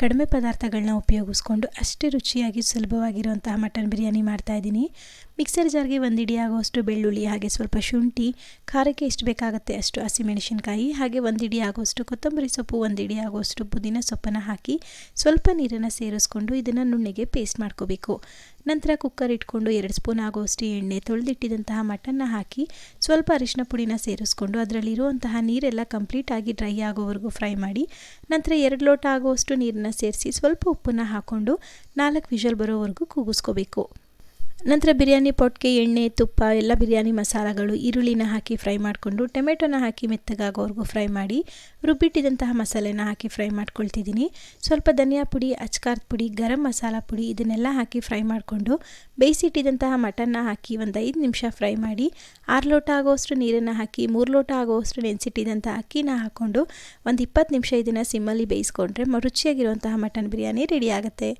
ಕಡಿಮೆ ಪದಾರ್ಥಗಳನ್ನ ಉಪಯೋಗಿಸ್ಕೊಂಡು ಅಷ್ಟೇ ರುಚಿಯಾಗಿ ಸುಲಭವಾಗಿರುವಂತಹ ಮಟನ್ ಬಿರಿಯಾನಿ ಮಾಡ್ತಾಯಿದ್ದೀನಿ. ಮಿಕ್ಸರ್ ಜಾರ್ಗೆ ಒಂದು ಹಿಡಿ ಆಗುವಷ್ಟು ಬೆಳ್ಳುಳ್ಳಿ, ಹಾಗೆ ಸ್ವಲ್ಪ ಶುಂಠಿ, ಖಾರಕ್ಕೆ ಎಷ್ಟು ಬೇಕಾಗುತ್ತೆ ಅಷ್ಟು ಹಸಿಮೆಣಸಿನ್ಕಾಯಿ, ಹಾಗೆ ಒಂದು ಹಿಡಿ ಆಗುವಷ್ಟು ಕೊತ್ತಂಬರಿ ಸೊಪ್ಪು, ಒಂದು ಹಿಡಿ ಆಗುವಷ್ಟು ಪುದೀನ ಸೊಪ್ಪನ್ನು ಹಾಕಿ ಸ್ವಲ್ಪ ನೀರನ್ನು ಸೇರಿಸ್ಕೊಂಡು ಇದನ್ನು ನುಣ್ಣಗೆ ಪೇಸ್ಟ್ ಮಾಡ್ಕೋಬೇಕು. ನಂತರ ಕುಕ್ಕರ್ ಇಟ್ಕೊಂಡು 2 ಸ್ಪೂನ್ ಆಗುವಷ್ಟು ಎಣ್ಣೆ, ತೊಳೆದಿಟ್ಟಿದ್ದಂತಹ ಮಟನ್ನ ಹಾಕಿ ಸ್ವಲ್ಪ ಅರಿಶಿನ ಪುಡಿನ ಸೇರಿಸ್ಕೊಂಡು ಅದರಲ್ಲಿರುವಂತಹ ನೀರೆಲ್ಲ ಕಂಪ್ಲೀಟಾಗಿ ಡ್ರೈ ಆಗೋವರೆಗೂ ಫ್ರೈ ಮಾಡಿ, ನಂತರ 2 ಲೋಟ ಆಗುವಷ್ಟು ನೀರನ್ನು ಸೇರಿಸಿ ಸ್ವಲ್ಪ ಉಪ್ಪನ್ನು ಹಾಕ್ಕೊಂಡು 4 ವಿಷಲ್ ಬರೋವರೆಗೂ ಕೂಗಿಸ್ಕೋಬೇಕು. ನಂತರ ಬಿರಿಯಾನಿ ಪಾಟ್ಗೆ ಎಣ್ಣೆ, ತುಪ್ಪ, ಎಲ್ಲ ಬಿರಿಯಾನಿ ಮಸಾಲಗಳು, ಈರುಳ್ಳಿನ ಹಾಕಿ ಫ್ರೈ ಮಾಡಿಕೊಂಡು ಟೊಮೆಟೊನ ಹಾಕಿ ಮೆತ್ತಗಾಗೋವರೆಗೂ ಫ್ರೈ ಮಾಡಿ ರುಬ್ಬಿಟ್ಟಿದ್ದಂತಹ ಮಸಾಲೆನ ಹಾಕಿ ಫ್ರೈ ಮಾಡ್ಕೊಳ್ತಿದ್ದೀನಿ. ಸ್ವಲ್ಪ ಧನಿಯಾ ಪುಡಿ, ಅಚ್ಕಾರದ ಪುಡಿ, ಗರಂ ಮಸಾಲ ಪುಡಿ ಇದನ್ನೆಲ್ಲ ಹಾಕಿ ಫ್ರೈ ಮಾಡಿಕೊಂಡು ಬೇಯಿಸಿಟ್ಟಿದ್ದಂತಹ ಮಟನ್ನ ಹಾಕಿ ಒಂದು 5 ನಿಮಿಷ ಫ್ರೈ ಮಾಡಿ 6 ಲೋಟ ಆಗೋವಷ್ಟು ನೀರನ್ನು ಹಾಕಿ 3 ಲೋಟ ಆಗೋವಷ್ಟು ನೆನೆಸಿಟ್ಟಿದ್ದಂಥ ಅಕ್ಕಿನ ಹಾಕ್ಕೊಂಡು ಒಂದು 20 ನಿಮಿಷ ಇದನ್ನು ಸಿಮ್ಮಲ್ಲಿ ಬೇಯಿಸ್ಕೊಂಡ್ರೆ ರುಚಿಯಾಗಿರುವಂತಹ ಮಟನ್ ಬಿರಿಯಾನಿ ರೆಡಿ ಆಗುತ್ತೆ.